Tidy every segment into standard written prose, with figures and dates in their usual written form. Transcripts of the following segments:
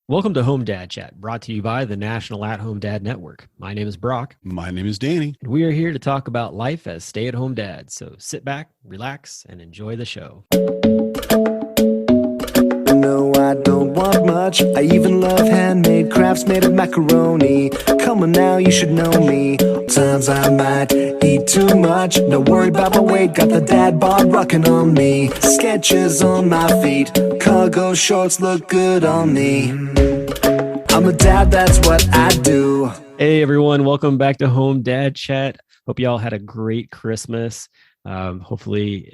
Welcome to Home Dad Chat, brought to you by the National At Home Dad Network. My name is Brock, My name is Danny. and we are here to talk about life as stay at home dads. So sit back, relax, and enjoy the show. No, I don't want much. I even love handmade crafts made of macaroni. Come on now, you should know me. Times I might eat too much. No worry about my weight, got the dad bod rocking on me. Sketches on my feet, cargo shorts look good on me. I'm a dad, that's what I do. Hey everyone, welcome back to Home Dad Chat. Hope you all had a great Christmas. Hopefully,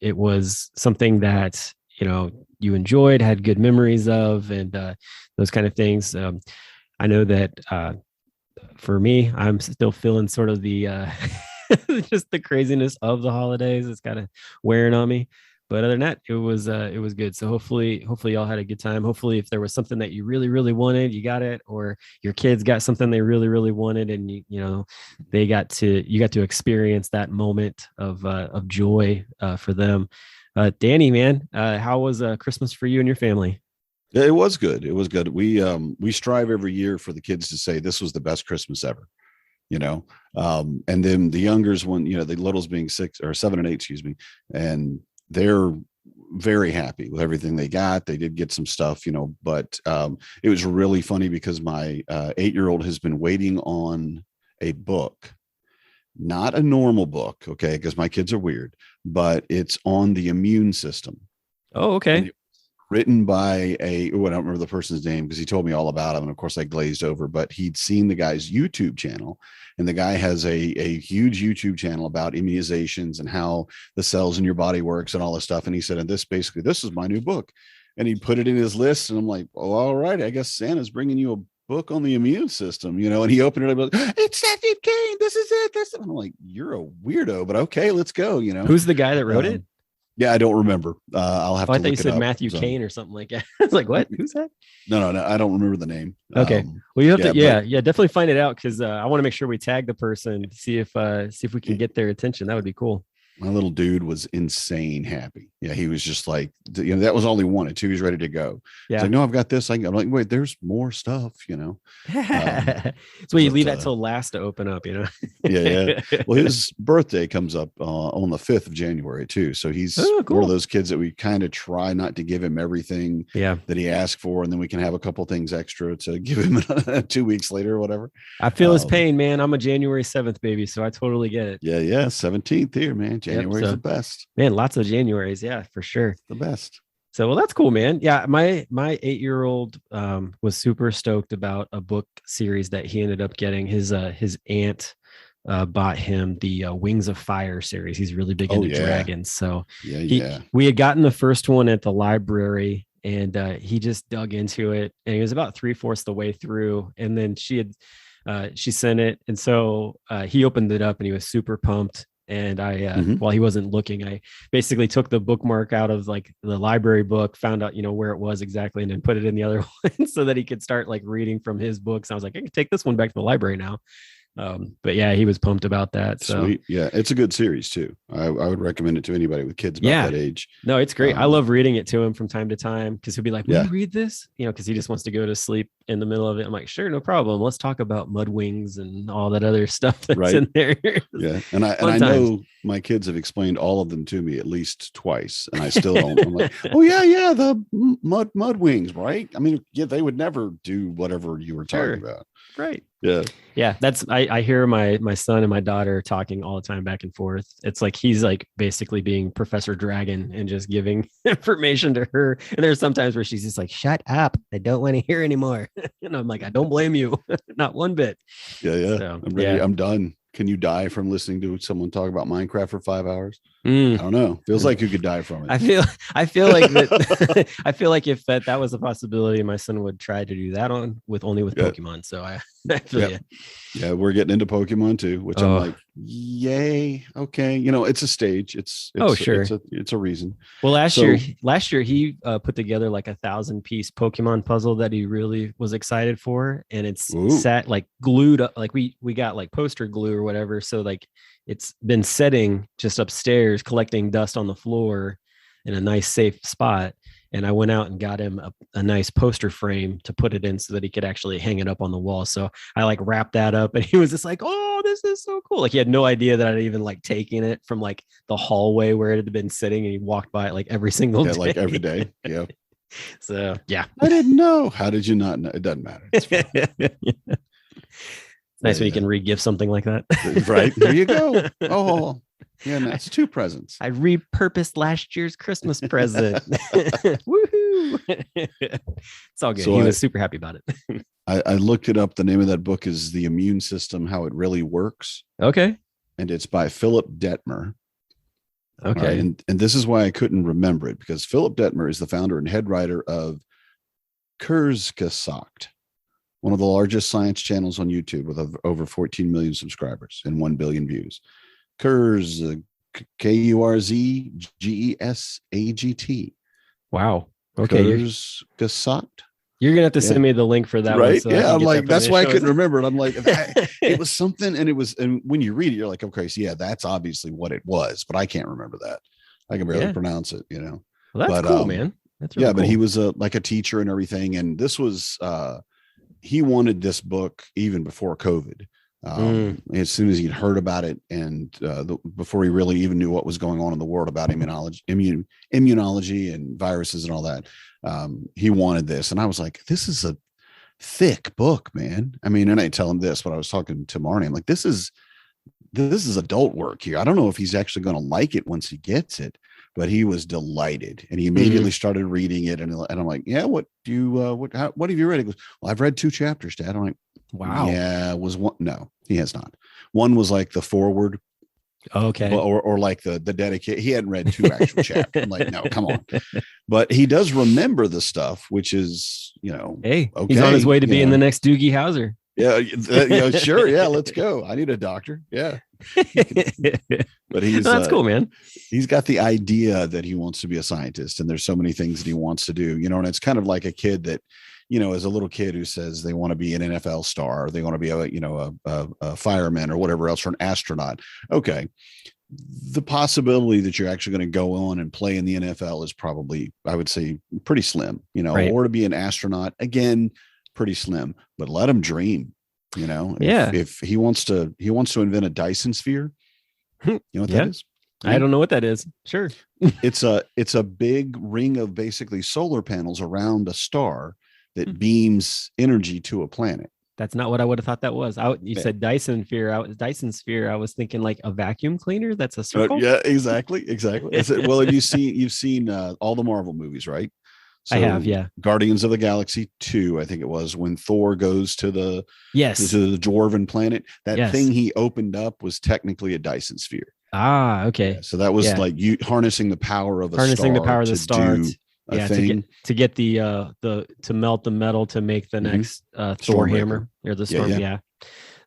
it was something that you enjoyed, had good memories of, and those kind of things. I know that for me, I'm still feeling sort of the just the craziness of the holidays. It's kind of wearing on me. But other than that, it was good. So hopefully y'all had a good time. Hopefully, if there was something that you really, really wanted, you got it, or your kids got something they really, really wanted, and you got to experience that moment of joy for them. Danny, man, how was Christmas for you and your family? Yeah, it was good. It was good. We strive every year for the kids to say this was the best Christmas ever. And then the youngers, when the littles being 6 or 7 and 8, excuse me, and they're very happy with everything they got. They did get some stuff, but it was really funny because my 8-year-old has been waiting on a book, not a normal book, okay, because my kids are weird, but it's on the immune system. Oh, okay. Written by I don't remember the person's name because he told me all about him. And of course I glazed over, but he'd seen the guy's YouTube channel, and the guy has a huge YouTube channel about immunizations and how the cells in your body works and all this stuff. And he said, and this is my new book. And he put it in his list. And I'm like, oh, all right, I guess Santa's bringing you a book on the immune system, and he opened it up, like, it's Seth Kane. This is it. And I'm like, you're a weirdo, but okay, let's go. Who's the guy that wrote it? Yeah, I don't remember. I'll have to. I thought you look it said up. Matthew Kane or something like that. I was like, what? Who's that? No, I don't remember the name. Okay. Well, you have to, definitely find it out because I want to make sure we tag the person, see if we can get their attention. That would be cool. My little dude was insane happy. Yeah, he was just like, that was all he wanted. He was ready to go. Yeah. He's like, no, I've got this. I'm like, wait, there's more stuff, So you leave that till last to open up, Yeah. Well, his birthday comes up on the 5th of January too. So he's cool. One of those kids that we kind of try not to give him everything that he asked for. And then we can have a couple things extra to give him 2 weeks later or whatever. I feel his pain, man. I'm a January 7th baby, so I totally get it. Yeah. 17th here, man. January's the best. Man, lots of Januaries. Yeah, for sure. The best. So, well, that's cool, man. Yeah, my 8-year-old was super stoked about a book series that he ended up getting. His aunt bought him the Wings of Fire series. He's really big into dragons. So we had gotten the first one at the library, and he just dug into it. And he was about 3/4 the way through, and then she sent it, and so he opened it up, and he was super pumped. And I, while he wasn't looking, I basically took the bookmark out of like the library book, found out, where it was exactly, and then put it in the other one so that he could start like reading from his books. I was like, I can take this one back to the library now. But yeah, he was pumped about that. So sweet. Yeah, it's a good series too. I would recommend it to anybody with kids about that age. No, it's great. I love reading it to him from time to time because he'll be like, will you read this? Because he just wants to go to sleep in the middle of it. I'm like, sure, no problem. Let's talk about mud wings and all that other stuff that's in there. Yeah. And I know my kids have explained all of them to me at least twice, and I still don't. I'm like, oh yeah, the mud wings, right? I mean, they would never do whatever you were talking about. Right. Yeah. That's I hear my son and my daughter talking all the time back and forth. It's like he's like basically being Professor Dragon and just giving information to her. And there's sometimes where she's just like, shut up, I don't want to hear anymore. And I'm like, I don't blame you. Not one bit. Yeah. So, I'm ready. I'm done. Can you die from listening to someone talk about Minecraft for 5 hours? I don't know. Feels like you could die from it. I feel like that. I feel like if that was a possibility, my son would try to do that with Pokemon. So I feel you. Yeah, we're getting into Pokemon too, which I'm like, yay, okay. It's a stage. It's sure. It's a reason. Well, last year he put together like 1,000-piece Pokemon puzzle that he really was excited for, and it's sat like glued up. Like we got like poster glue or whatever. So like it's been sitting just upstairs collecting dust on the floor in a nice safe spot. and I went out and got him a nice poster frame to put it in so that he could actually hang it up on the wall. So I like wrapped that up, and he was just like, "Oh, this is so cool!" Like he had no idea that I'd even like taken it from like the hallway where it had been sitting, and he walked by it like every single day. Like every day. Yeah. So yeah, I didn't know. How did you not know? It doesn't matter. It's fine. Nice when you can re-gift something like that. Right. There you go. Oh, yeah. That's 2 presents. I repurposed last year's Christmas present. Woohoo! It's all good. So He was super happy about it. I looked it up. The name of that book is The Immune System, How It Really Works. Okay. And it's by Philip Detmer. Okay. Right? And this is why I couldn't remember it, because Philip Detmer is the founder and head writer of Kurzgesagt, one of the largest science channels on YouTube with over 14 million subscribers and 1 billion views. Kurzgesagt. Wow. Okay. Kurzgesagt. You're gonna have to send me the link for that one. Right. So I Yeah. can I'm get like, that that's from why I the couldn't shows. remember it. I'm like, it was something. And when you read it, you're like, okay, so yeah, that's obviously what it was, but I can't remember that. I can barely pronounce it, you know. Well, that's cool, man. That's really yeah, but cool. he was like a teacher and everything. And this was, he wanted this book even before COVID. As soon as he'd heard about it, and before he really even knew what was going on in the world about immunology and viruses and all that, he wanted this. And I was like, this is a thick book, man. I mean, and I tell him this, but I was talking to Marnie. I'm like, this is adult work here. I don't know if he's actually going to like it once he gets it, but he was delighted, and he immediately started reading it. And I'm like, yeah, what have you read? He goes, well, I've read 2 chapters, Dad. I'm like, wow. Yeah, was one? No, he has not. One was like the foreword. Okay. Or like the dedicate. He hadn't read 2 actual chapters. I'm like, no, come on. But he does remember the stuff, which is, hey, okay, he's on his way to being the next Doogie Howser. Yeah, sure. Yeah, let's go. I need a doctor. Yeah. But he's that's cool, man. He's got the idea that he wants to be a scientist, and there's so many things that he wants to do, and it's kind of like a kid that, as a little kid who says they want to be an NFL star, or they want to be a fireman or whatever else, or an astronaut. Okay. The possibility that you're actually going to go on and play in the NFL is probably, I would say, pretty slim, right. Or to be an astronaut, again, pretty slim, but let him dream, Yeah. If he wants to invent a Dyson sphere, you know what that is? I don't know what that is. Sure. It's a big ring of basically solar panels around a star that beams energy to a planet. That's not what I would have thought that was. You said Dyson sphere. I was thinking like a vacuum cleaner. That's a circle. Yeah, exactly. Well, you've seen all the Marvel movies, right? So, I have, yeah. Guardians of the Galaxy 2, I think it was, when Thor goes to the dwarven planet. That thing he opened up was technically a Dyson sphere. Ah, okay. Yeah, so that was like you harnessing the power of the star to get to melt the metal to make the next Thor hammer or the storm. Yeah.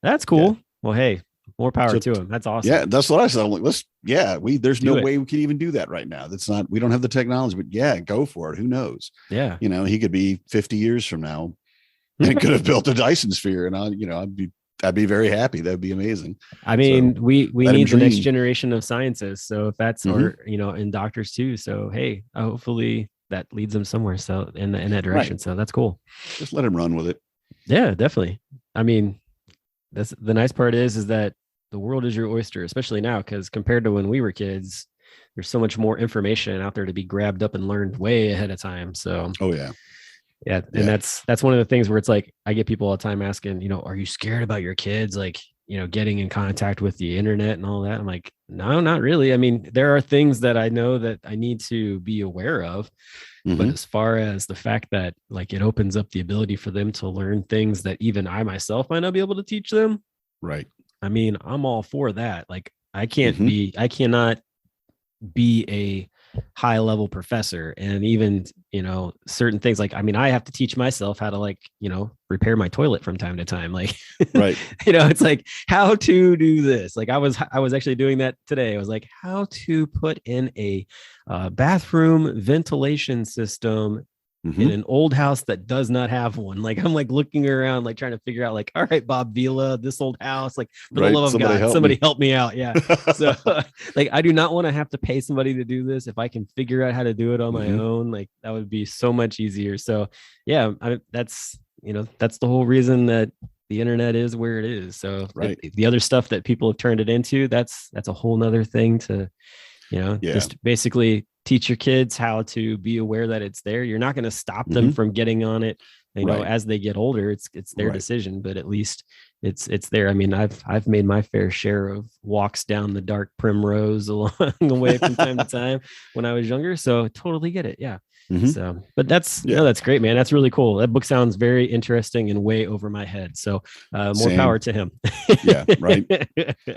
That's cool. Yeah. Well, hey, more power to him. That's awesome. Yeah, that's what I said. I'm like, there's no way we can even do that right now. We don't have the technology, but yeah, go for it. Who knows? Yeah. He could be 50 years from now and could have built a Dyson sphere, and I'd be very happy. That'd be amazing. I mean, we need the next generation of scientists. So if that's and doctors too. So hey, hopefully that leads them somewhere. So in that direction. Right. So that's cool. Just let him run with it. Yeah, definitely. I mean, that's the nice part is that the world is your oyster, especially now, because compared to when we were kids, there's so much more information out there to be grabbed up and learned way ahead of time. So, yeah. And that's one of the things where it's like, I get people all the time asking, are you scared about your kids? Like, getting in contact with the internet and all that. I'm like, no, not really. I mean, there are things that I know that I need to be aware of, but as far as the fact that like it opens up the ability for them to learn things that even I myself might not be able to teach them. Right. I mean, I'm all for that. Like I cannot be a high level professor, and even certain things, like I have to teach myself how to repair my toilet from time to time, like right. It's like how to do this. Like I was actually doing that today. I was like, how to put in a bathroom ventilation system in an old house that does not have one. Like I'm like looking around, like trying to figure out, like, all right, Bob Vila, this old house, like for the love of God, somebody help me out. Yeah. So like I do not want to have to pay somebody to do this. If I can figure out how to do it on my own, like that would be so much easier. So yeah, that's the whole reason that the internet is where it is. So the other stuff that people have turned it into, that's a whole nother thing to, just basically teach your kids how to be aware that it's there. You're not going to stop them from getting on it. As they get older, it's their decision, but at least it's there. I mean, I've made my fair share of walks down the dark primrose along the way from time to time when I was younger. So totally get it. Yeah. So, but that's great, man. That's really cool. That book sounds very interesting and way over my head. So more power to him. Yeah. Right.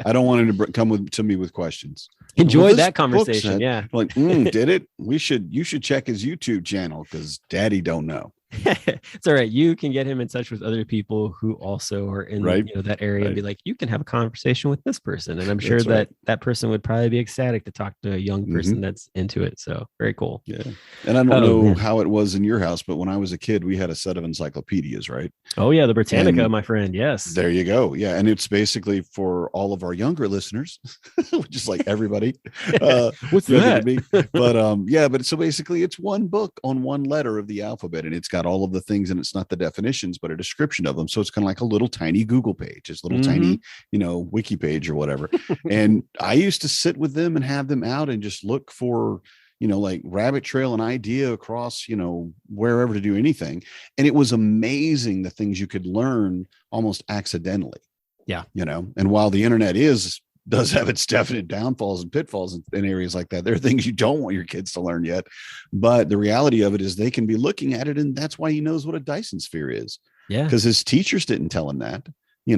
I don't want him to come to me with questions. Enjoy that conversation. Yeah. Like, did it? You should check his YouTube channel because daddy don't know. It's all right. You can get him in touch with other people who also are in that area and be like, you can have a conversation with this person. And I'm sure that person would probably be ecstatic to talk to a young person that's into it. So very cool. Yeah. And I don't know how it was in your house, but when I was a kid, we had a set of encyclopedias, right? Oh yeah. The Britannica, my friend. Yes. There you go. Yeah. And it's basically for all of our younger listeners, which is like everybody. What's that? But so basically it's one book on one letter of the alphabet, and it's got all of the things, and it's not the definitions, but a description of them. So it's kind of like a little tiny Google page, it's a little tiny, wiki page or whatever. And I used to sit with them and have them out and just look for, like rabbit trail an idea across, wherever to do anything. And it was amazing the things you could learn almost accidentally. Yeah. And while the internet does have its definite downfalls and pitfalls in areas like that, there are things you don't want your kids to learn yet. But the reality of it is they can be looking at it, and that's why he knows what a Dyson sphere is. Yeah. Because his teachers didn't tell him that. He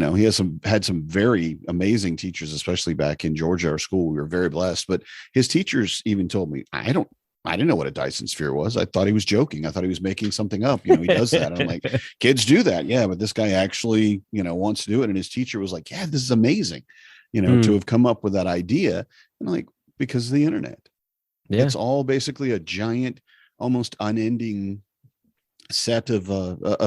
had some very amazing teachers, especially back in Georgia, our school. We were very blessed. But his teachers even told me, I didn't know what a Dyson sphere was. I thought he was joking. I thought he was making something up. He does that. And I'm like, kids do that. Yeah. But this guy actually, wants to do it. And his teacher was like, yeah, this is amazing, to have come up with that idea. And like, because of the internet. Yeah. It's all basically a giant, almost unending set of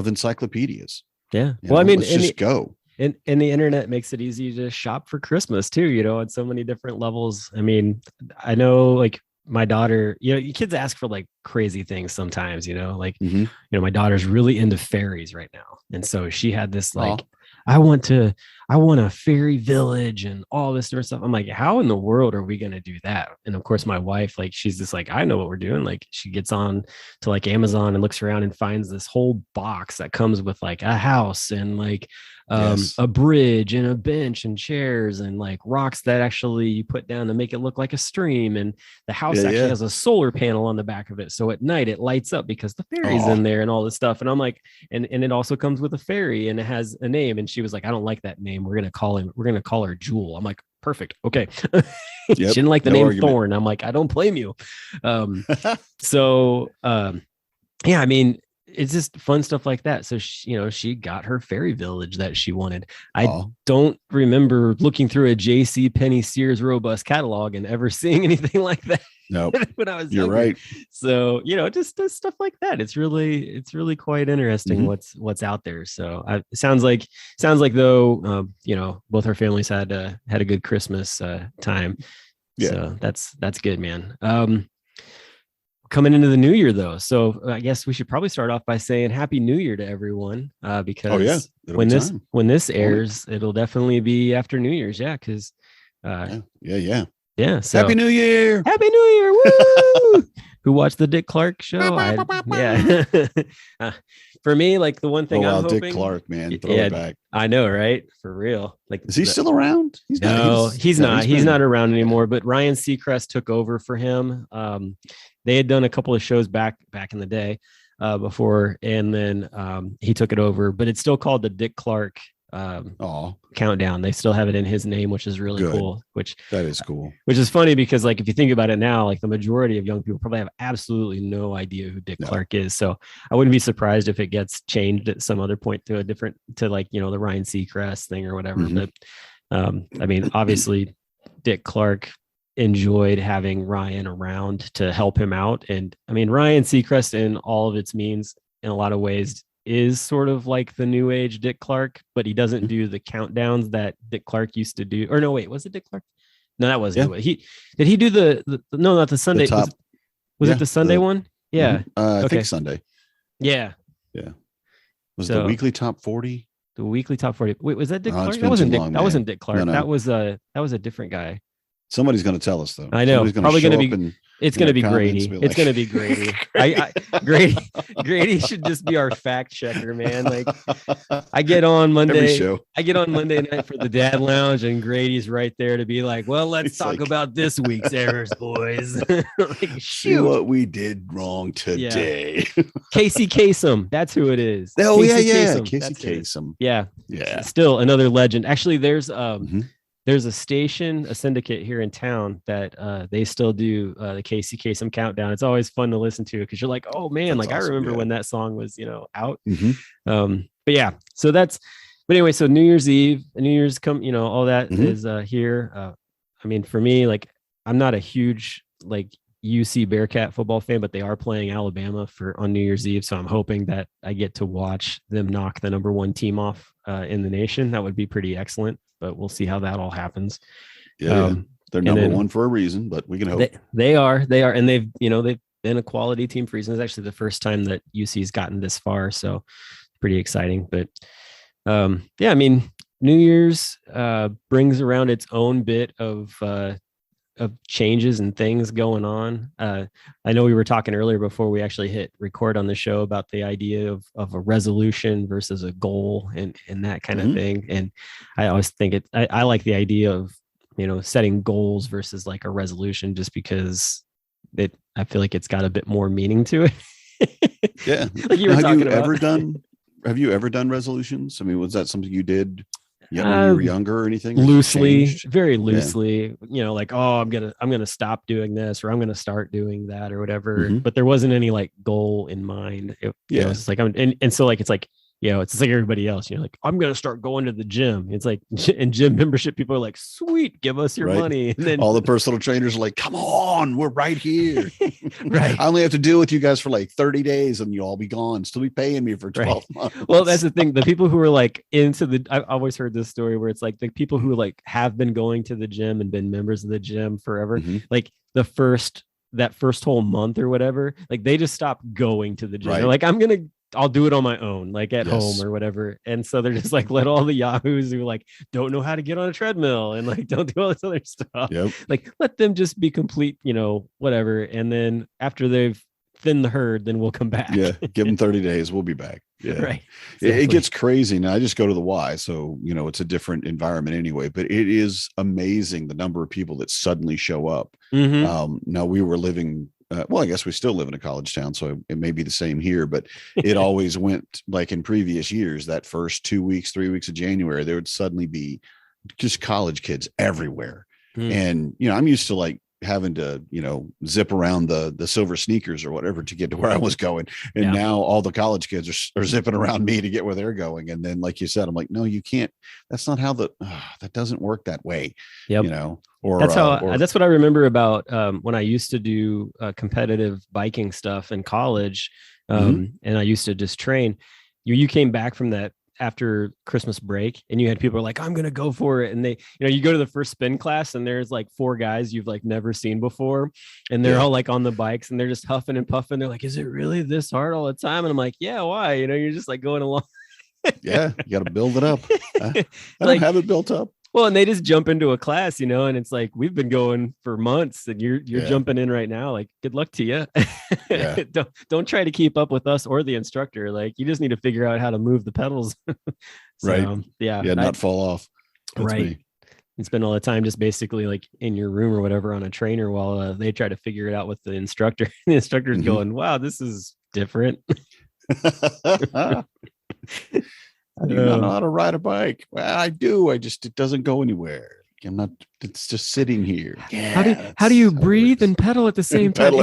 encyclopedias. Yeah. Well, I mean, let's just go. And the internet makes it easy to shop for Christmas too, on so many different levels. I mean, I know like my daughter, kids ask for like crazy things sometimes, my daughter's really into fairies right now. And so she had this like, I want a fairy village and all this different stuff. I'm like, how in the world are we going to do that? And of course my wife, like, she's just like, I know what we're doing. Like she gets on to like Amazon and looks around and finds this whole box that comes with like a house and like a bridge and a bench and chairs and like rocks that actually you put down to make it look like a stream. And the house actually has a solar panel on the back of it. So at night it lights up because the fairy's in there and all this stuff. And I'm like, and it also comes with a fairy and it has a name. And she was like, I don't like that name. We're going to call her Jewel. I'm like, perfect. Okay. She didn't like the name argument. Thorn. I'm like, I don't blame you. Yeah, I mean, it's just fun stuff like that. So she got her fairy village that she wanted. I don't remember looking through a J.C. Penney Sears Robust catalog and ever seeing anything like that. No, when I was you're younger. Right. So just stuff like that. It's really quite interesting what's out there. So it sounds like though both our families had a good Christmas time. Yeah. So that's good, man. Coming into the new year though. So I guess we should probably start off by saying Happy New Year to everyone. Because when this airs, it'll definitely be after New Year's. Yeah. Cause so Happy New Year. Happy New Year. Woo! Who watched the Dick Clark show? For me, like the one thing I'm hoping, Dick Clark, man, throw it back. I know, right? For real. Like, is he still around? He's not. He's not around anymore. But Ryan Seacrest took over for him. They had done a couple of shows back in the day before, and then he took it over. But it's still called the Dick Clark Countdown. They still have it in his name, which is really cool. That is cool. Which is funny because, like, if you think about it now, like the majority of young people probably have absolutely no idea who Dick Clark is. So I wouldn't be surprised if it gets changed at some other point to the Ryan Seacrest thing or whatever. But I mean, obviously, Dick Clark enjoyed having Ryan around to help him out. And I mean, Ryan Seacrest in all of its means, in a lot of ways, is sort of like the new age Dick Clark, but he doesn't do the countdowns that Dick Clark used to do. Or no, wait, was it Dick Clark? No, that wasn't it. Did he do the no, not the Sunday. Was it the Sunday one? Yeah. I think Sunday. Yeah. Yeah. Was the weekly top 40? The weekly top 40. Wait, was that Dick Clark? That wasn't Dick. That wasn't Dick Clark. No. That was a different guy. Somebody's going to tell us though. I know. Probably going to be. It's going to be Grady. It's going to be Grady. Grady should just be our fact checker, man. Like, I get on Monday. I get on Monday night for the Dad Lounge, and Grady's right there to be like, "Well, let's talk about this week's errors, boys." Like, shoot, what we did wrong today. Yeah. Casey Kasem, that's who it is. Oh Casey Kasem. Casey Kasem. Yeah. Still another legend. Actually, there's a station, a syndicate here in town that they still do the Casey Kasem countdown. It's always fun to listen to because you're like, oh man, that's like awesome, I remember when that song was, out. But yeah, but anyway, so New Year's Eve, New Year's all that is here. I mean, for me, like, I'm not a huge like UC Bearcat football fan, but they are playing Alabama on New Year's Eve. So I'm hoping that I get to watch them knock the number 1 team off in the nation. That would be pretty excellent. But we'll see how that all happens. Yeah, they're number 1 for a reason, but we can hope. They are, and they've been a quality team for reasons. It's actually the first time that UC's gotten this far, so pretty exciting. But I mean, New Year's brings around its own bit of changes and things going on. I know we were talking earlier before we actually hit record on the show about the idea of a resolution versus a goal and that kind of thing. And I always think I like the idea of, setting goals versus like a resolution, just because I feel like it's got a bit more meaning to it. Yeah. Like you were talking about. Have you ever done resolutions? I mean, was that something you did when you were younger or anything? Very loosely, like, oh, I'm gonna stop doing this, or I'm gonna start doing that, or whatever. But there wasn't any like goal in mind. It's like so like it's like, it's just like everybody else. Like, I'm gonna start going to the gym. It's like, and gym membership people are like, sweet, give us your money. And then all the personal trainers are like, come on, we're right here. Right. I only have to deal with you guys for like 30 days and you'll all be gone. Still be paying me for 12 months. Well, that's the thing. The people who are like I've always heard this story where it's like the people who like have been going to the gym and been members of the gym forever, like that first whole month or whatever, like they just stop going to the gym. They're like, I'll do it on my own, like at home or whatever. And so they're just like, let all the yahoos who like don't know how to get on a treadmill and like don't do all this other stuff. Like, let them just be complete, whatever. And then after they've thinned the herd, then we'll come back. Yeah. Give them 30 days. We'll be back. Yeah. Right. Exactly. It gets crazy. Now I just go to the Y. So, it's a different environment anyway, but it is amazing the number of people that suddenly show up. Now we were living I guess we still live in a college town, so it may be the same here, but it always went like in previous years, that first 2 weeks, 3 weeks of January, there would suddenly be just college kids everywhere. And, I'm used to like having to, zip around the silver sneakers or whatever to get to where I was going. And now all the college kids are zipping around me to get where they're going. And then, like you said, I'm like, no, you can't, that's not how that doesn't work that way. Or that's what I remember about when I used to do competitive biking stuff in college. And I used to just train. You came back from that after Christmas break and you had people like, I'm going to go for it. And they, you go to the first spin class and there's like 4 guys you've like never seen before. And they're all like on the bikes and they're just huffing and puffing. They're like, is it really this hard all the time? And I'm like, yeah, why? You're just like going along. Yeah. You got to build it up. I don't have it built up. Well, and they just jump into a class, and it's like, we've been going for months and you're jumping in right now. Like, good luck to you. Don't try to keep up with us or the instructor. Like, you just need to figure out how to move the pedals. Right. Yeah. Not fall off. That's right. Me. And spend all the time just basically like in your room or whatever on a trainer while they try to figure it out with the instructor. The instructor's going, wow, this is different. I do not know how to ride a bike. Well, I do. It doesn't go anywhere. It's just sitting here. Yeah, how do you breathe and pedal at the same time?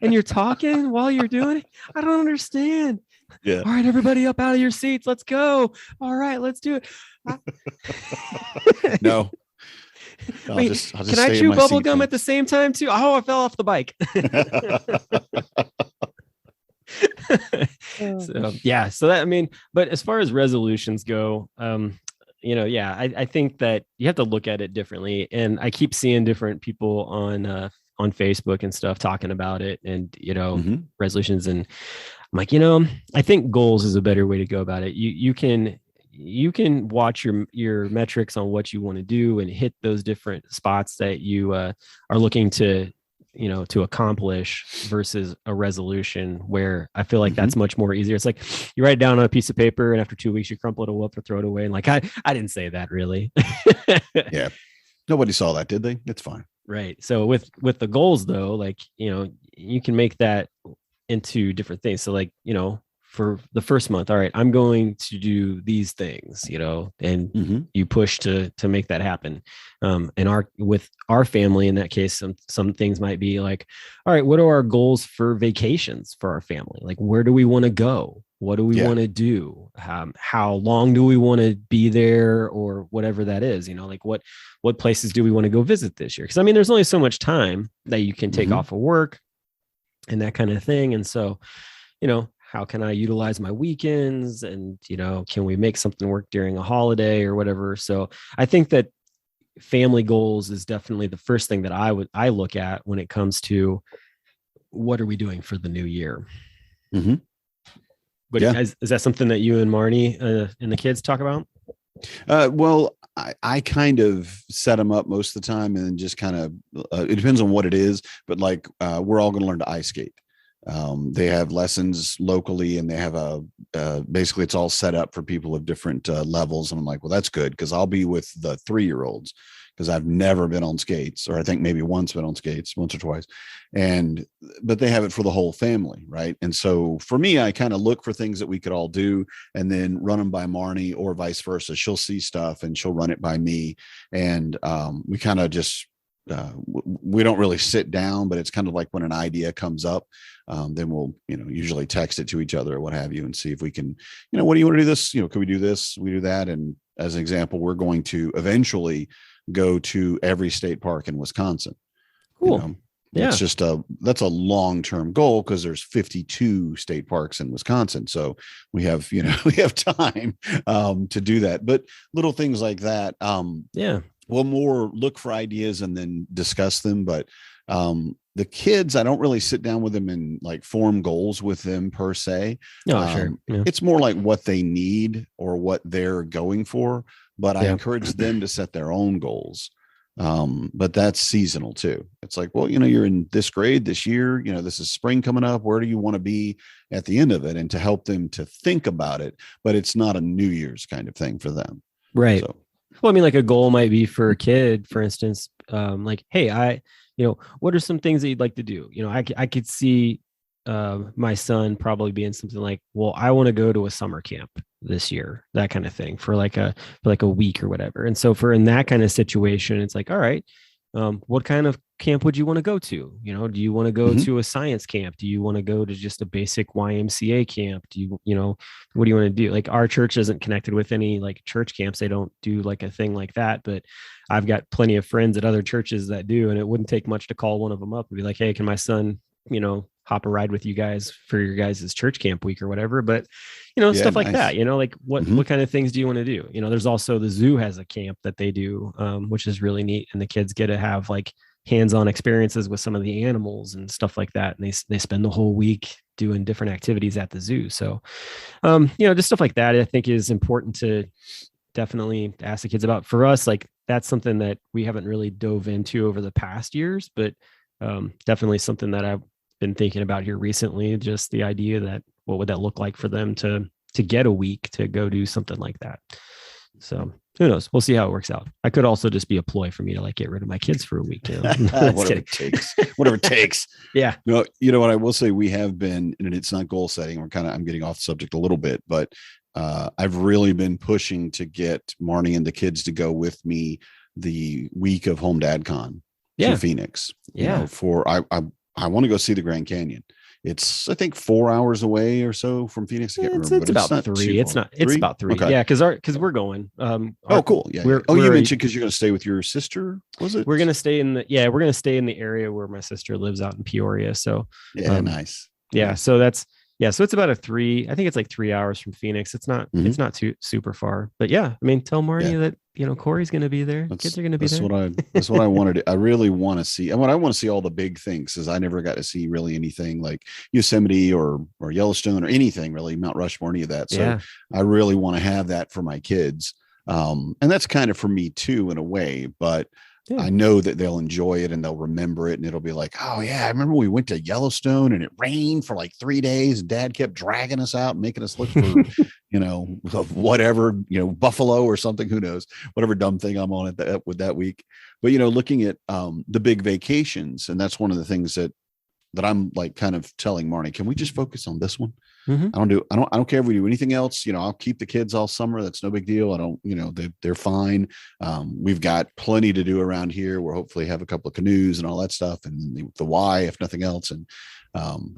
And you're talking while you're doing it? I don't understand. Yeah. All right, everybody up out of your seats. Let's go. All right, let's do it. No. Wait, I'll just can I stay in chew my bubble seat gum then. at the same time too? Oh, I fell off the bike. So yeah, so that, I mean, but as far as resolutions go, yeah, I think that you have to look at it differently. And I keep seeing different people on Facebook and stuff talking about it, and Mhm. resolutions. And I'm like, I think goals is a better way to go about it. You can watch your metrics on what you want to do and hit those different spots that you are looking to accomplish, versus a resolution where I feel like Mhm. that's much more easier. It's like you write it down on a piece of paper, and after 2 weeks you crumple it up or throw it away. And like, I didn't say that really. Yeah. Nobody saw that, did they? It's fine. Right. So with the goals though, like, you can make that into different things. So like, for the first month, all right, I'm going to do these things, and Mhm. you push to make that happen. And with our family in that case, some things might be like, all right, what are our goals for vacations for our family? Like, where do we want to go? What do we Yeah. want to do? How long do we want to be there, or whatever that is? Like what places do we want to go visit this year? Because I mean, there's only so much time that you can take Mhm. off of work and that kind of thing. And so, how can I utilize my weekends? And, can we make something work during a holiday or whatever? So I think that family goals is definitely the first thing that I look at when it comes to what are we doing for the new year. Mhm. But Yeah. is that something that you and Marnie and the kids talk about? Well, I kind of set them up most of the time, and then just kind of it depends on what it is. But like we're all going to learn to ice skate. They have lessons locally, and they have basically it's all set up for people of different levels. And I'm like, well, that's good, because I'll be with the 3-year-olds, because I've never been on skates, or I think maybe once been on skates, once or twice. But they have it for the whole family, right? And so for me, I kind of look for things that we could all do, and then run them by Marnie, or vice versa. She'll see stuff and she'll run it by me, and we kind of just we don't really sit down, but it's kind of like when an idea comes up, then we'll usually text it to each other or what have you, and see if we can, what do you want to do this, can we do this, we do that. And as an example, we're going to eventually go to every state park in Wisconsin. Cool. Yeah. That's a long-term goal, because there's 52 state parks in Wisconsin. So we have, we have time to do that. But little things like that. Yeah. We'll more look for ideas and then discuss them. But the kids, I don't really sit down with them and like form goals with them per se. Oh, sure. Yeah. It's more like what they need or what they're going for. But I encourage them to set their own goals. But that's seasonal too. It's like, well, you're in this grade this year, this is spring coming up. Where do you want to be at the end of it? And to help them to think about it, but it's not a New Year's kind of thing for them. Right. So, well, I mean, like a goal might be for a kid, for instance, like, hey, what are some things that you'd like to do? I could see my son probably being something like, well, I want to go to a summer camp this year, that kind of thing, for like a week or whatever. And so in that kind of situation, it's like, all right, what kind of camp would you want to go to? Do you want to go to a science camp? Do you want to go to just a basic YMCA camp? Do you, what do you want to do? Like, our church isn't connected with any like church camps. They don't do like a thing like that, but I've got plenty of friends at other churches that do. And it wouldn't take much to call one of them up and be like, hey, can my son, hop a ride with you guys for your guys' church camp week or whatever. But, stuff like that, like what kind of things do you want to do? There's also the zoo has a camp that they do, which is really neat. And the kids get to have like hands-on experiences with some of the animals and stuff like that. And they spend the whole week doing different activities at the zoo. So, just stuff like that, I think is important to definitely ask the kids about. For us, like, that's something that we haven't really dove into over the past years, but definitely something that I've been thinking about here recently. Just the idea that what would that look like for them to get a week to go do something like that. So who knows? We'll see how it works out. I could also just be a ploy for me to like get rid of my kids for a week. Whatever it takes. Yeah. No, what I will say, we have been, and it's not goal setting. I'm getting off the subject a little bit, but I've really been pushing to get Marnie and the kids to go with me the week of Home Dad Con to Phoenix. Yeah. I want to go see the Grand Canyon. It's I think 4 hours away or so from Phoenix. I can't remember, It's but about not three. too It's far. not. It's Three? about three. Okay. Yeah, because we're going. Oh, cool. Yeah. We're, Oh, you we're- mentioned because you're going to stay with your sister. Was it? We're gonna stay in the area where my sister lives out in Peoria. So Yeah. Nice. yeah, Nice. so so it's about I think it's like 3 hours from Phoenix. It's not Mhm. it's not too super far. But yeah, I mean, tell Marnie Yeah. that Corey's gonna be there. Kids are gonna be there. That's what I wanted. I really want to see. And what I want to see all the big things is I never got to see really anything like Yosemite or Yellowstone or anything really, Mount Rushmore, any of that. So Yeah. I really want to have that for my kids. And that's kind of for me too, in a way, but Yeah. I know that they'll enjoy it and they'll remember it. And it'll be like, oh yeah, I remember we went to Yellowstone and it rained for like 3 days. Dad kept dragging us out and making us look for, whatever, buffalo or something, who knows, whatever dumb thing I'm on with that week. But, looking at the big vacations. And that's one of the things that I'm like kind of telling Marnie, can we just focus on this one? Mhm. I don't care if we do anything else. I'll keep the kids all summer. That's no big deal. I don't, they're fine. We've got plenty to do around here. We'll hopefully have a couple of canoes and all that stuff and the Y, if nothing else. And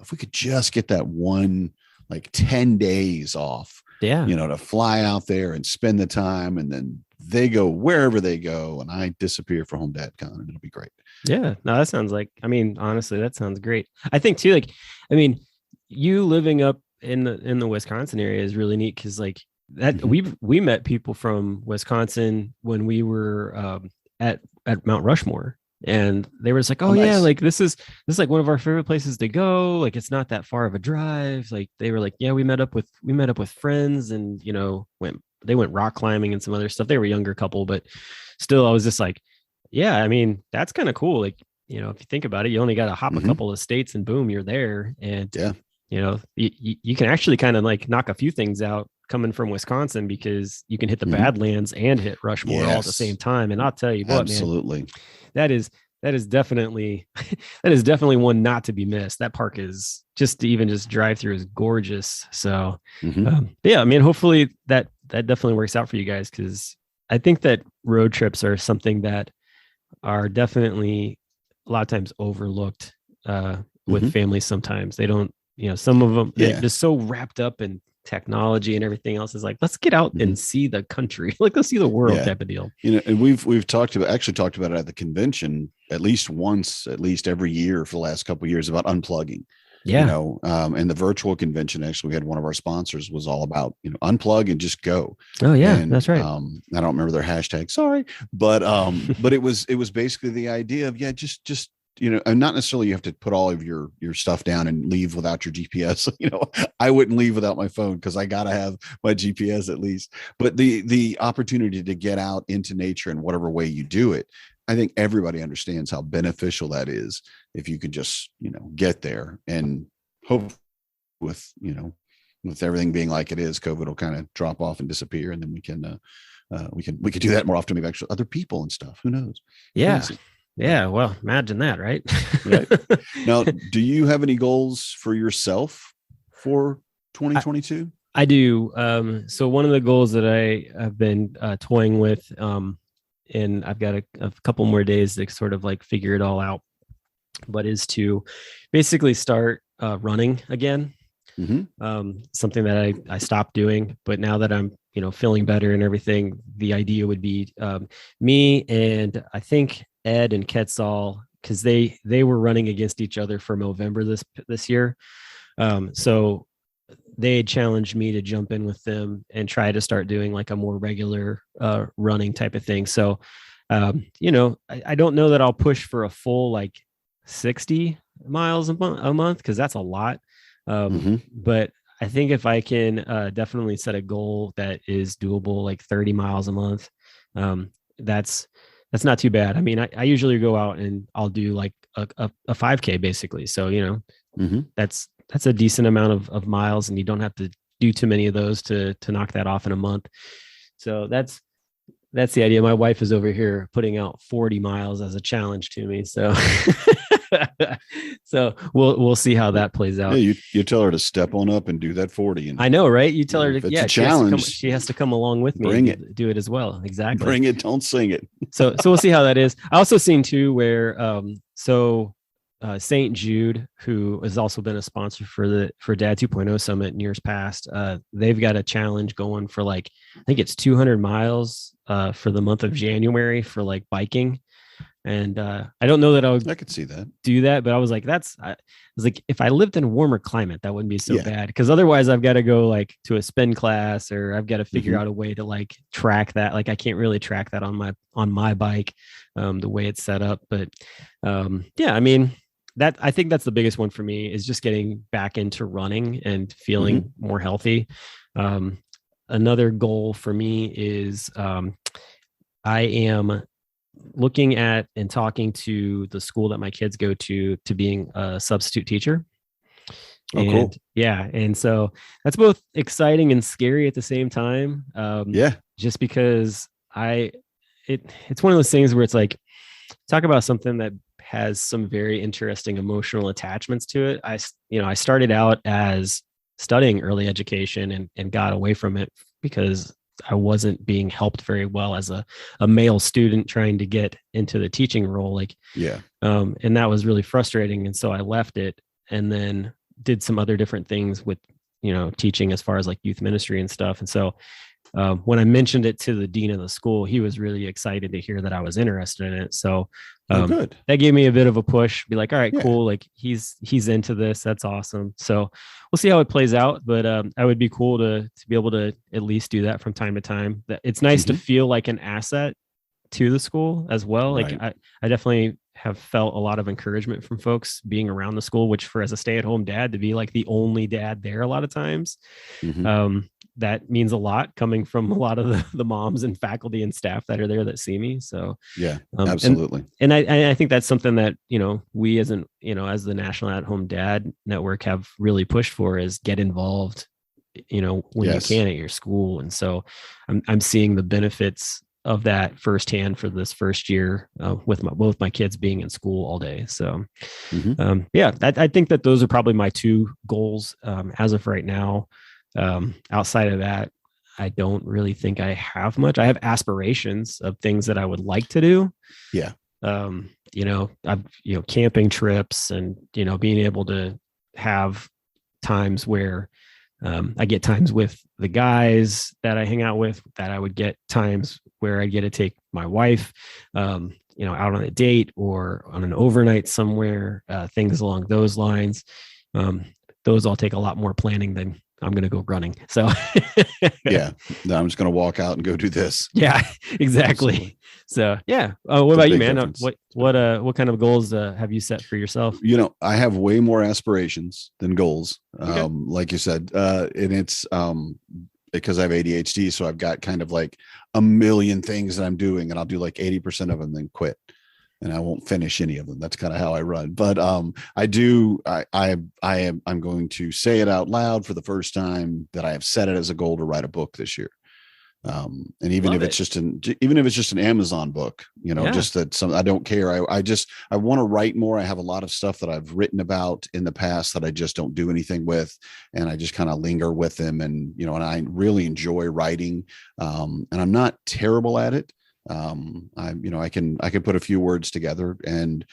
if we could just get that one, like 10 days off, Yeah. to fly out there and spend the time, and then they go wherever they go and I disappear for Home Dad Con, and it'll be great. Yeah. No, that sounds honestly, that sounds great. I think too, you living up in the Wisconsin area is really neat because like that Mhm. we met people from Wisconsin when we were at Mount Rushmore, and they were just like, oh yeah, nice. like this is like one of our favorite places to go. Like it's not that far of a drive. Like they were like, yeah, we met up with friends, and they went rock climbing and some other stuff. They were a younger couple, but still, I was just like, yeah, I mean, that's kind of cool. Like, if you think about it, you only got to hop a Mhm. couple of states and boom, you're there. And Yeah. you can actually kind of like knock a few things out coming from Wisconsin because you can hit the Mhm. Badlands and hit Rushmore all at the Yes. same time. And I'll tell you what, man, Absolutely. that is definitely that is definitely one not to be missed. That park is just to even just drive through is gorgeous. So Mhm. yeah, I mean, hopefully that definitely works out for you guys, because I think that road trips are something that are definitely a lot of times overlooked with Mhm. families. Sometimes they don't, some of them Yeah. they're just so wrapped up in technology and everything else. Is like, let's get out Mhm. and see the country, like let's see the world Yeah. type of deal. And we've talked about it at the convention at least once, at least every year for the last couple of years, about unplugging. Yeah. And the virtual convention, actually, we had one of our sponsors was all about, unplug and just go. Oh yeah, And that's right. I don't remember their hashtag, sorry, but but it was basically the idea of, yeah, just and not necessarily you have to put all of your stuff down and leave without your GPS. I wouldn't leave without my phone because I gotta have my GPS at least. But the opportunity to get out into nature in whatever way you do it, I think everybody understands how beneficial that is if you could just, get there. And hope with everything being like it is, COVID will kind of drop off and disappear, and then we can do that more often with actual other people and stuff. Who knows? Yeah. Crazy. Yeah. Well, imagine that, right? Right. Now, do you have any goals for yourself for 2022? I do. So one of the goals that I have been toying with, and I've got a couple more days to sort of like figure it all out, but is to basically start running again. Mm-hmm. Something that I stopped doing, but now that I'm, feeling better and everything, the idea would be me and I think Ed and Quetzal, because they were running against each other for November this year. So they had challenged me to jump in with them and try to start doing like a more regular running type of thing. So, I don't know that I'll push for a full like 60 miles a month because that's a lot. But I think if I can definitely set a goal that is doable, like 30 miles a month, that's not too bad. I mean, I usually go out and I'll do like a 5K basically. So, that's a decent amount of miles, and you don't have to do too many of those to knock that off in a month. So that's the idea. My wife is over here putting out 40 miles as a challenge to me. So, so we'll see how that plays out. Yeah, you tell her to step on up and do that 40. And I know, right? You tell her if to, it's a she challenge, she has to come along with me. Bring and do it as well. Exactly. Bring it. Don't sing it. So we'll see how that is. I also seen too where, so St. Jude, who has also been a sponsor for Dad 2.0 Summit in years past. They've got a challenge going for like, I think it's 200 miles for the month of January for like biking. And I don't know that I could see that. do that, but I was like, I was like, if I lived in a warmer climate, that wouldn't be so Yeah. bad. Because otherwise, I've got to go like to a spin class, or I've got to figure Mhm. out a way to like track that. Like I can't really track that on my bike, the way it's set up. But yeah, I mean, that I think that's the biggest one for me is just getting back into running and feeling more healthy. Another goal for me is I am looking at and talking to the school that my kids go to being a substitute teacher. Oh, And cool. yeah, and so that's both exciting and scary at the same time. Yeah. Just because it's one of those things where it's like, talk about something that has some very interesting emotional attachments to it. I started out as studying early education and got away from it because I wasn't being helped very well as a male student trying to get into the teaching role. Like, Yeah. and that was really frustrating. And so I left it and then did some other different things with, teaching as far as like youth ministry and stuff. And so when I mentioned it to the dean of the school, he was really excited to hear that I was interested in it. So Good. that gave me a bit of a push, be like, all right, Yeah. cool. Like he's into this. That's awesome. So we'll see how it plays out. But I would be cool to be able to at least do that from time to time. It's nice to feel like an asset to the school as well. Like Right. I definitely have felt a lot of encouragement from folks being around the school, which for as a stay-at-home dad to be like the only dad there a lot of times. Mhm. That means a lot coming from a lot of the moms and faculty and staff that are there that see me. So Yeah. and Absolutely. I think that's something that, we as the National At-Home Dad Network have really pushed for is get involved, when Yes. you can at your school. And so I'm seeing the benefits of that firsthand for this first year with both my kids being in school all day. So Mhm. yeah, I think that those are probably my two goals as of right now. Outside of that, I don't really think I have much. I have aspirations of things that I would like to do. Yeah. I've, camping trips and, being able to have times where I get times with the guys that I hang out with, that I would get times where I get to take my wife, out on a date or on an overnight somewhere, things along those lines. Those all take a lot more planning than I'm going to go running. So Yeah. No, I'm just going to walk out and go do this. yeah, exactly. Absolutely. So yeah. What It's a about you, big man? difference. What kind of goals have you set for yourself? I have way more aspirations than goals. Okay. Like you said, and it's because I have ADHD. So I've got kind of like a million things that I'm doing, and I'll do like 80% of them, then quit. And I won't finish any of them. That's kind of how I run. But I'm going to say it out loud for the first time that I have set it as a goal to write a book this year. And even Love if it's it. just an Amazon book, Yeah. just that I don't care. I want to write more. I have a lot of stuff that I've written about in the past that I just don't do anything with. And I just kind of linger with them. And, and I really enjoy writing. And I'm not terrible at it. I can put a few words together, and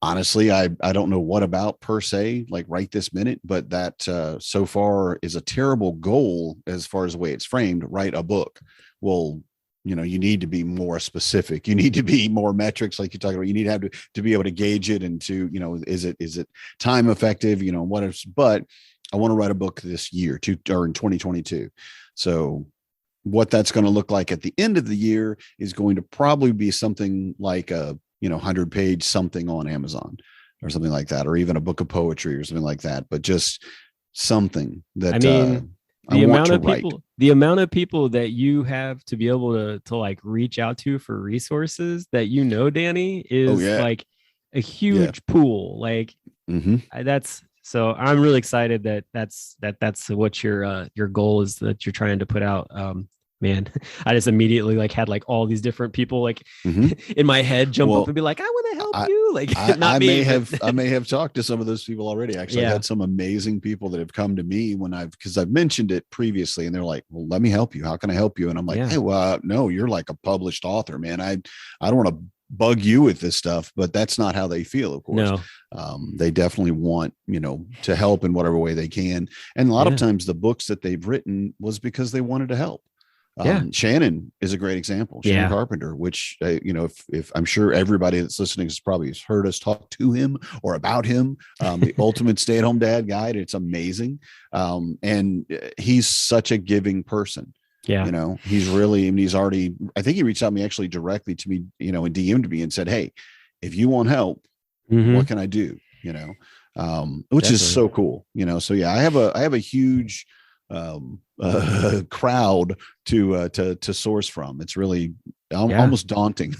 honestly, I don't know what about per se, like right this minute, but that so far is a terrible goal as far as the way it's framed. Write a book. Well, you need to be more specific. You need to be more metrics, like you're talking about. You need to have to be able to gauge it and to, is it time effective? But I want to write a book this year or in 2022. So what that's going to look like at the end of the year is going to probably be something like a 100-page something on Amazon or something like that, or even a book of poetry or something like that, but just something that I mean, I want to write. The amount of people that you have to be able to like reach out to for resources that Danny, is like a huge pool. Like so I'm really excited that's what your goal is, that you're trying to put out. Man, I just immediately like had like all these different people like in my head jump up and be like, I want to help you. Like I may have talked to some of those people already. Actually, Yeah. I've had some amazing people that have come to me because I've mentioned it previously, and they're like, well, let me help you. How can I help you? And I'm like, Yeah. hey, well, no, you're like a published author, man. I don't want to bug you with this stuff, but that's not how they feel, of course. No. They definitely want, to help in whatever way they can. And a lot of Yeah. times the books that they've written was because they wanted to help. Yeah. Shannon is a great example. Shannon Yeah. Carpenter, which, if I'm sure everybody that's listening has probably heard us talk to him or about him, the ultimate stay-at-home dad guide. It's amazing. And he's such a giving person. Yeah. He's really, he's already, I think he reached out to me actually directly to me, and DM'd me and said, hey, if you want help, Mhm. what can I do? Which is so cool, so yeah, I have a huge crowd to source from. It's really almost daunting.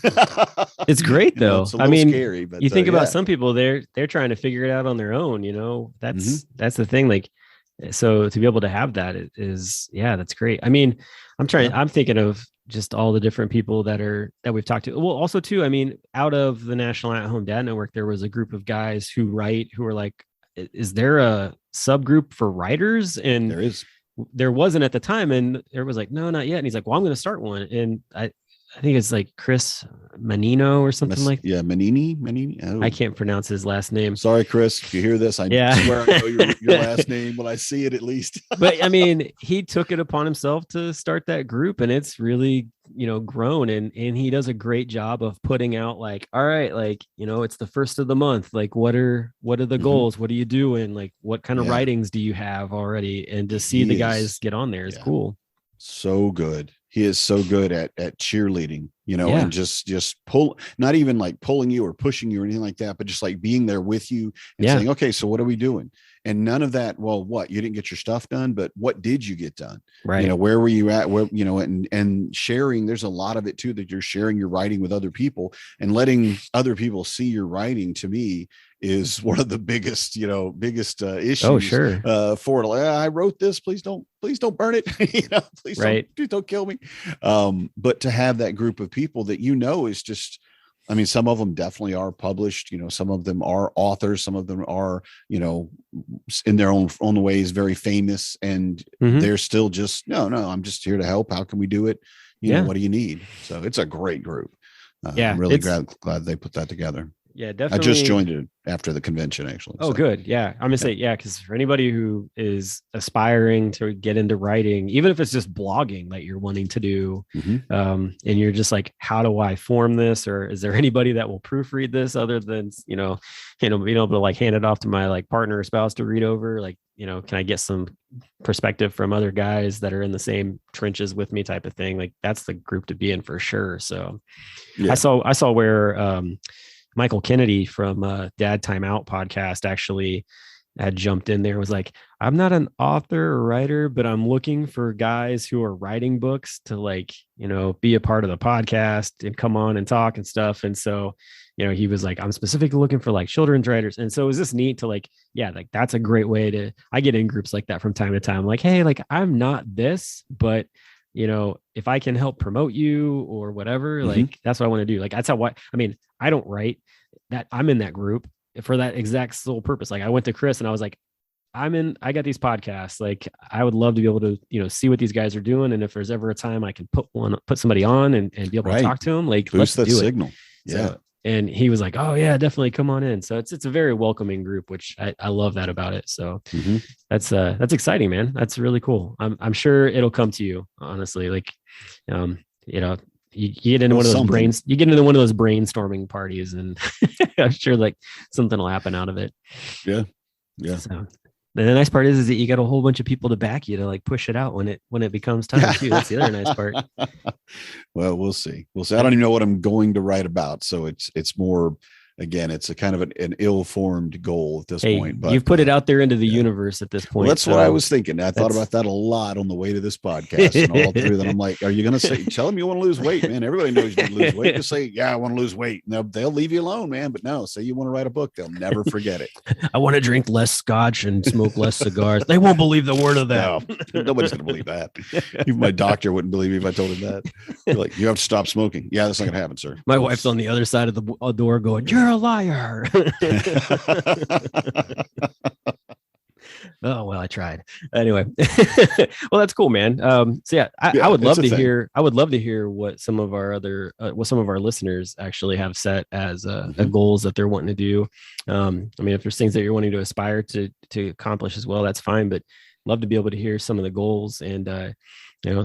It's great though. It's a little scary, but you think about yeah. some people, they're trying to figure it out on their own, that's Mm-hmm. that's the thing. Like, so to be able to have that is, that's great. I mean, I'm thinking of just all the different people that we've talked to. Well, also too, I mean, out of the National At-Home Dad Network, there was a group of guys who were like, is there a subgroup for writers? And there wasn't at the time. And there was like, no, not yet. And he's like, well, I'm going to start one. And I think it's like Chris Menino or something like that. Yeah, Menini. Oh. I can't pronounce his last name. Sorry, Chris, if you hear this, I swear I know your last name when I see it at least. But I mean, he took it upon himself to start that group, and it's really, grown, and he does a great job of putting out like, all right, like, it's the first of the month. Like, what are the goals? What are you doing? Like, what kind of writings do you have already? And to see the guys get on there is cool. So good. He is so good at cheerleading, and just pull, not even like pulling you or pushing you or anything like that, but just like being there with you and saying, okay, so what are we doing? And none of that. Well, what, you didn't get your stuff done, but what did you get done? Right. Where were you at? Where, and sharing, there's a lot of it too, that you're sharing your writing with other people and letting other people see your writing, to me, is one of the biggest issues. Oh, sure. For it. Like, I wrote this, please don't burn it. Please don't kill me. But to have that group of people that, is just, I mean, some of them definitely are published, some of them are authors, some of them are, in their own ways, very famous, and they're still just, no, I'm just here to help. How can we do it? What do you need? So it's a great group. I'm really glad they put that together. Yeah, definitely. I just joined it after the convention, actually. Oh, good. Yeah. I'm gonna say, because for anybody who is aspiring to get into writing, even if it's just blogging that you're wanting to do, and you're just like, how do I form this? Or is there anybody that will proofread this other than, being able to like hand it off to my like partner or spouse to read over? Like, can I get some perspective from other guys that are in the same trenches with me, type of thing? Like, that's the group to be in for sure. So I saw where, Michael Kennedy from Dad Time Out podcast actually had jumped in there, was like, I'm not an author or writer, but I'm looking for guys who are writing books to like, be a part of the podcast and come on and talk and stuff. And so, he was like, I'm specifically looking for like children's writers. And so it was just neat to like, like that's a great way I get in groups like that from time to time. Like, hey, like I'm not this, but if I can help promote you or whatever, like that's what I want to do. Like, that's I don't write that. I'm in that group for that exact sole purpose. Like, I went to Chris and I was like, I got these podcasts. Like, I would love to be able to, see what these guys are doing. And if there's ever a time I can put somebody on and be able to talk to them, like, boost that do signal. It. Yeah. So, and he was like, oh yeah, definitely come on in. So it's a very welcoming group, which I love that about it. So that's exciting, man. That's really cool. I'm sure it'll come to you, honestly. Like, you get into one of those you get into one of those brainstorming parties, and I'm sure like something will happen out of it. Yeah. So the nice part is that you got a whole bunch of people to back you to like push it out when it becomes time too. That's the other nice part. Well, we'll see. I don't even know what I'm going to write about. So it's more, again, it's a kind of an ill-formed goal at this point. But you've put it out there into the universe at this point. Well, that's what I was thinking. I thought about that a lot on the way to this podcast, and all through that. I'm like, are you going to tell them you want to lose weight, man? Everybody knows you want to lose weight. Just say, yeah, I want to lose weight. No, they'll leave you alone, man. But no, say you want to write a book. They'll never forget it. I want to drink less scotch and smoke less cigars. They won't believe the word of that. No, nobody's going to believe that. Even my doctor wouldn't believe me if I told him that. They're like, you have to stop smoking. Yeah, that's not going to happen, sir. My wife's on the other side of the door going, you're a liar. Oh, well, I tried. Anyway. Well, that's cool, man. So yeah, Yeah, I would love it's a to thing. hear, what some of our what some of our listeners actually have set as Mhm. goals that they're wanting to do. I mean, if there's things that you're wanting to aspire to accomplish as well, that's fine, but love to be able to hear some of the goals and,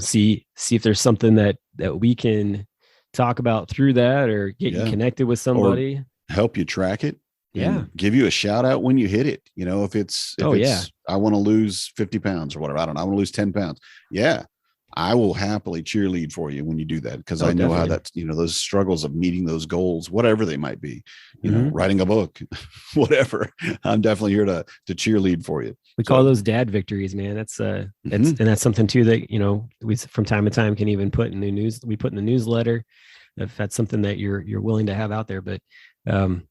see if there's something that we can talk about through that or get you Yeah. connected with Or somebody. help you track it Yeah. and give you a shout out when you hit it. If Oh yeah. I want to lose 50 pounds or whatever, I don't know, I want to lose 10 pounds. Yeah. I will happily cheerlead for you when you do that. Cause Oh, I know how definitely. that's, those struggles of meeting those goals, whatever they might be, Mhm. writing a book, whatever. I'm definitely here to cheerlead for you. We call So, those dad victories, man. That's mhm. and that's something too that we from time to time can even put in the news. We put in the newsletter if that's something that you're willing to have out there. But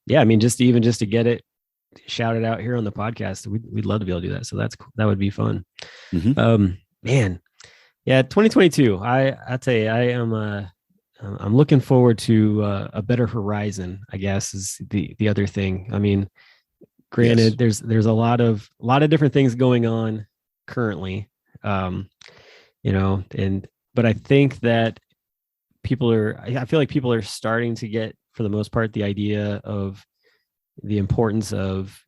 yeah, I mean, just to get it shouted out here on the podcast, we'd love to be able to do that. So that's cool. That would be fun. Mhm. Man, yeah, 2022. I tell you, I'm looking forward to a better horizon, I guess, is the other thing. I mean, Yes. granted, there's a lot of different things going on currently, um, and but I think that I feel like people are starting to get, for the most part, the idea of the importance of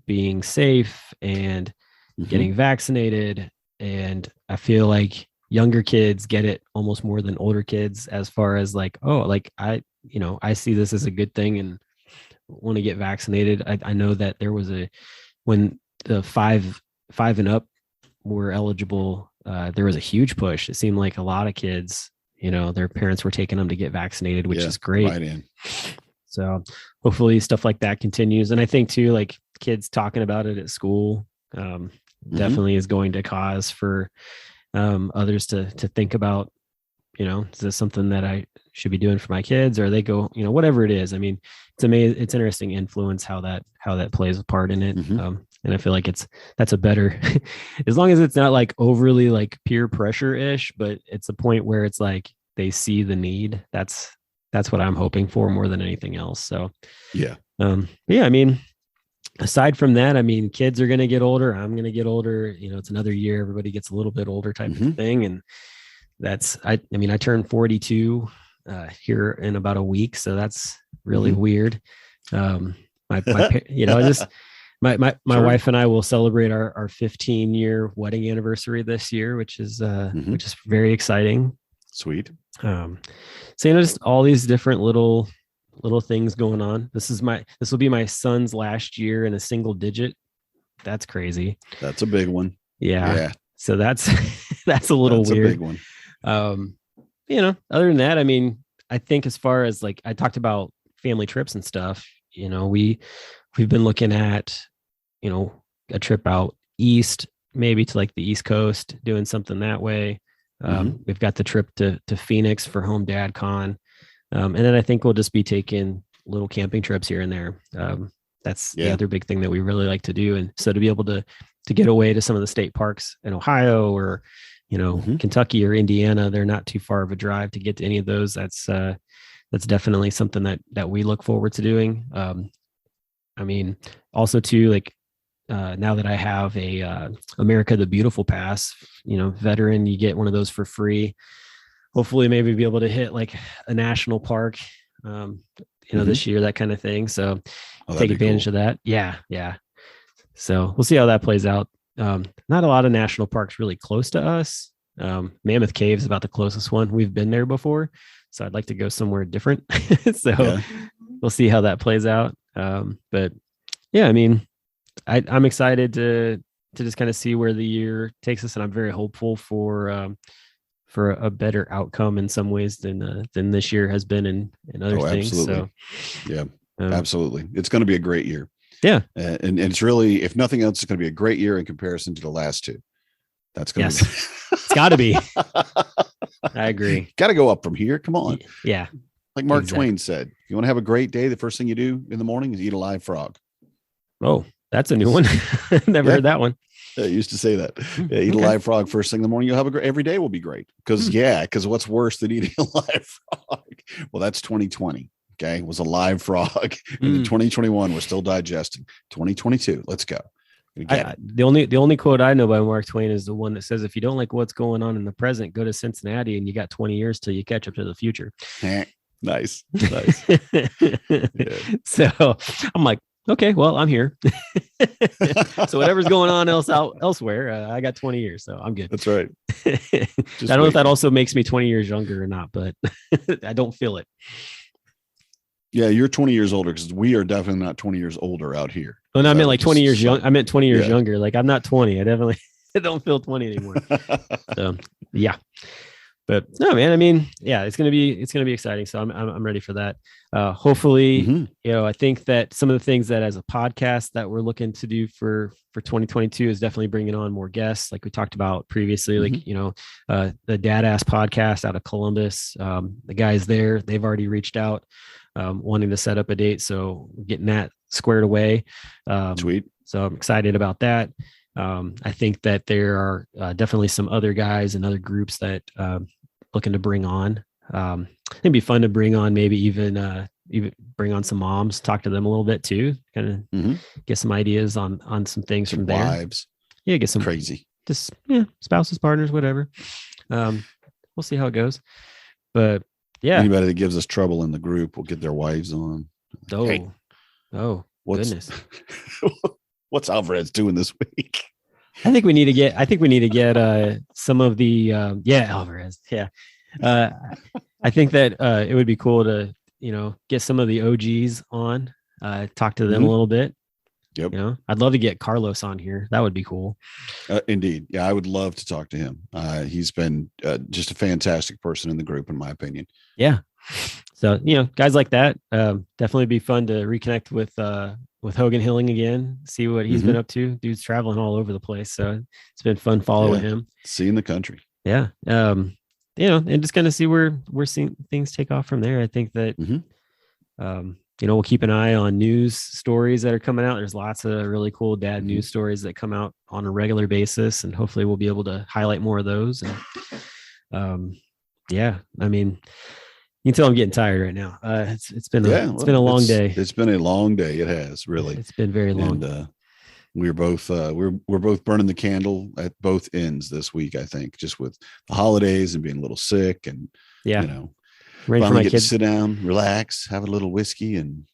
being safe and Mhm. getting vaccinated. And I feel like younger kids get it almost more than older kids, as far as like, oh, like I see this as a good thing and want to get vaccinated. I know that there was when the five and up were eligible, there was a huge push. It seemed like a lot of kids, their parents were taking them to get vaccinated, which Yeah. is great. Right in. So hopefully stuff like that continues. And I think too, like kids talking about it at school, Mhm. definitely is going to cause for others to think about, is this something that I should be doing for my kids, or they go, whatever it is. I mean, it's amazing. It's interesting influence how that plays a part in it. Mhm. And I feel like that's a better, as long as it's not like overly like peer pressure ish, but it's a point where it's like they see the need. That's what I'm hoping for more than anything else. So, Yeah. yeah, I mean, aside from that, I mean, kids are going to get older. I'm going to get older. It's another year. Everybody gets a little bit older type of Mhm. thing. And I mean, I turned 42 here in about a week. So that's really Mhm. weird. Um, just my Sure. wife and I will celebrate our 15-year wedding anniversary this year, Mhm. which is very exciting. Sweet. Um, so just all these different little things going on. This will be my son's last year in a single digit. That's crazy. That's a big one. Yeah. Yeah. So that's that's a little That's a big weird. one. Um, other than that, I mean, I think as far as like I talked about family trips and stuff, we've been looking at, a trip out east, maybe to like the East Coast, doing something that way. Mhm. We've got the trip to Phoenix for Home Dad Con. And then I think we'll just be taking little camping trips here and there. That's the Yeah. other big thing that we really like to do. And so to be able to get away to some of the state parks in Ohio or, Mhm. Kentucky or Indiana, they're not too far of a drive to get to any of those. That's definitely something that we look forward to doing. I mean, also too, like now that I have a America the Beautiful pass, veteran, you get one of those for free. Hopefully, maybe be able to hit like a national park, um, Mhm. this year, that kind of thing. So Oh, that'd take be advantage cool. of that. Yeah, yeah. So we'll see how that plays out. Not a lot of national parks really close to us. Mammoth Cave is about the closest one. We've been there before, so I'd like to go somewhere different. So Yeah. we'll see how that plays out. But yeah, I mean, I'm excited to just kind of see where the year takes us, and I'm very hopeful for a better outcome in some ways than this year has been in other Oh, things. So absolutely. Yeah. um, Absolutely. It's going to be a great year. yeah, And it's really, if nothing else, it's going to be a great year in comparison to the last two. That's going to yes, it's got to be. I agree. got to go up from here. Come on. Yeah, Like Mark exactly. Twain said, you want to have a great day. The first thing you do in the morning is eat a live frog. Oh, that's a new one. Never Yeah. heard that one. I used to say that. Yeah, eat a Okay. live frog first thing in the morning. You'll have a great, every day will be great. Because what's worse than eating a live frog? Well, that's 2020. Okay. It was a live frog. And in Mm. 2021, we're still digesting. 2022. Let's go. The only quote I know by Mark Twain is the one that says, "If you don't like what's going on in the present, go to Cincinnati, and you got 20 years till you catch up to the future." Nice. So I'm like, okay, well, I'm here. So whatever's going on elsewhere, I got 20 years, so I'm good. That's right. I don't know if that also makes me 20 years younger or not, but I don't feel it. Yeah, you're 20 years older because we are definitely not 20 years older out here. Well, no, I meant like 20 years young. I meant 20 years younger. Like I'm not 20. I don't feel 20 anymore. So yeah. But no, man, I mean, yeah, it's going to be exciting. So I'm ready for that. Hopefully, I think that some of the things that as a podcast that we're looking to do for 2022 is definitely bringing on more guests. Like we talked about previously, like, the Dad Ass podcast out of Columbus, the guys there, they've already reached out, wanting to set up a date. So getting that squared away. Sweet. So I'm excited about that. I think that there are definitely some other guys and other groups that looking to bring on. It'd be fun to bring on, maybe even bring on some moms, talk to them a little bit too, kind of get some ideas on some things from there. Wives. Yeah, get some crazy. Just spouses, partners, whatever. We'll see how it goes. But yeah, anybody that gives us trouble in the group, we'll get their wives on. Goodness. What's Alvarez doing this week? I think we need to get some of the Alvarez. Yeah. I think that it would be cool to, get some of the OGs on, talk to them a little bit. Yep. I'd love to get Carlos on here. That would be cool. Indeed. Yeah, I would love to talk to him. He's been just a fantastic person in the group, in my opinion. Yeah. So, guys like that, definitely be fun to reconnect with Hogan Hilling again, see what he's been up to. Dude's traveling all over the place. So it's been fun following him. Seeing the country. Yeah. And just kind of see where we're seeing things take off from there. I think that, we'll keep an eye on news stories that are coming out. There's lots of really cool dad news stories that come out on a regular basis, and hopefully we'll be able to highlight more of those. And I mean, you can tell I'm getting tired right now. It's been a long day. It's been a long day. It has, really. It's been very long. And we're both burning the candle at both ends this week, I think, just with the holidays and being a little sick and ready for my kids to sit down, relax, have a little whiskey, and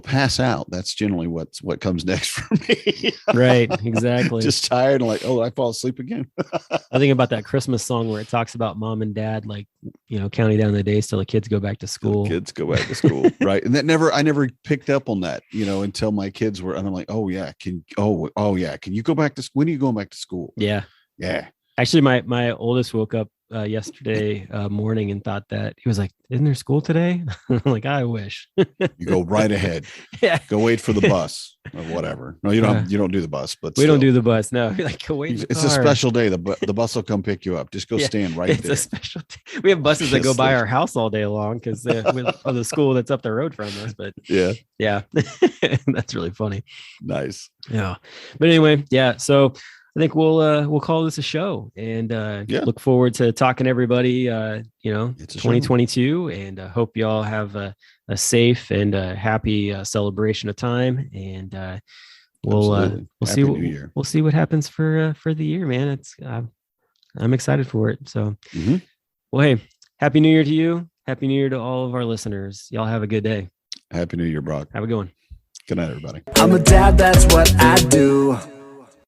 pass out. That's generally what comes next for me. Right. Exactly. Just tired and like, I fall asleep again. I think about that Christmas song where it talks about mom and dad, like, counting down the days till the kids go back to school. Right. And I never picked up on that, until my kids were, and I'm like, can you go back to school? When are you going back to school? Yeah. Yeah. Actually, my oldest woke up yesterday morning and thought that he was like, "Isn't there school today?" I'm like, I wish. You go right ahead. Yeah. Go wait for the bus or whatever. No, you don't. You don't do the bus, but we don't do the bus. No, like go wait. It's a special day. The bus will come pick you up. Just go stand right there. It's a special day. We have buses that go by our house all day long because of the school that's up the road from us. But yeah, that's really funny. Nice. Yeah, but anyway, yeah. So I think we'll call this a show, and look forward to talking to everybody. 2022, and hope y'all have a safe and happy celebration of time. And we'll see what happens for the year, man. It's I'm excited for it. So, well, hey, happy New Year to you. Happy New Year to all of our listeners. Y'all have a good day. Happy New Year, Brock. Have a good one. Good night, everybody. I'm a dad, that's what I do.